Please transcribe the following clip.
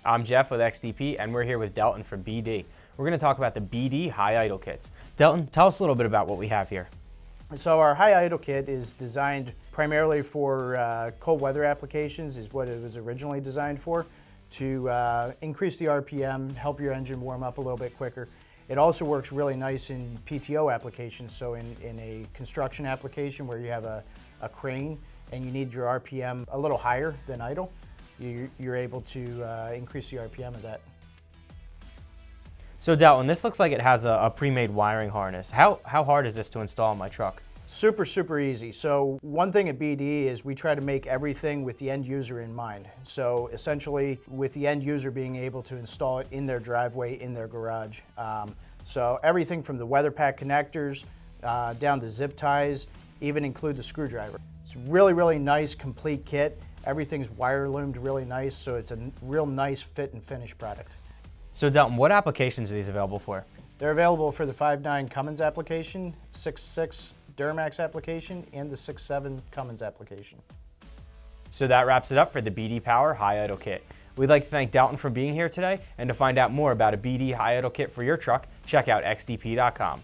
I'm Jeff with XDP, and we're here with Delton from BD. We're going to talk about the BD HighIdle kits. Delton, tell us a little bit about what we have here. So our HighIdle kit is designed primarily for cold weather applications, is what it was originally designed for, to increase the RPM, help your engine warm up a little bit quicker. It also works really nice in PTO applications, so in a construction application where you have a crane and you need your RPM a little higher than idle, you're able to increase the RPM of that. So Delton, this looks like it has a pre-made wiring harness. How hard is this to install in my truck? Super easy. So one thing at BD is we try to make everything with the end user in mind. So essentially with the end user being able to install it in their driveway, in their garage. So everything from the weather pack connectors down to zip ties, even include the screwdriver. It's really nice complete kit. Everything's wire loomed really nice, so it's a real nice fit and finish product. So Delton, what applications are these available for? They're available for the 5.9 Cummins application, 6.6 Duramax application, and the 6.7 Cummins application. So that wraps it up for the BD Power HighIdle kit. We'd like to thank Delton for being here today, and to find out more about a BD HighIdle kit for your truck, check out xdp.com.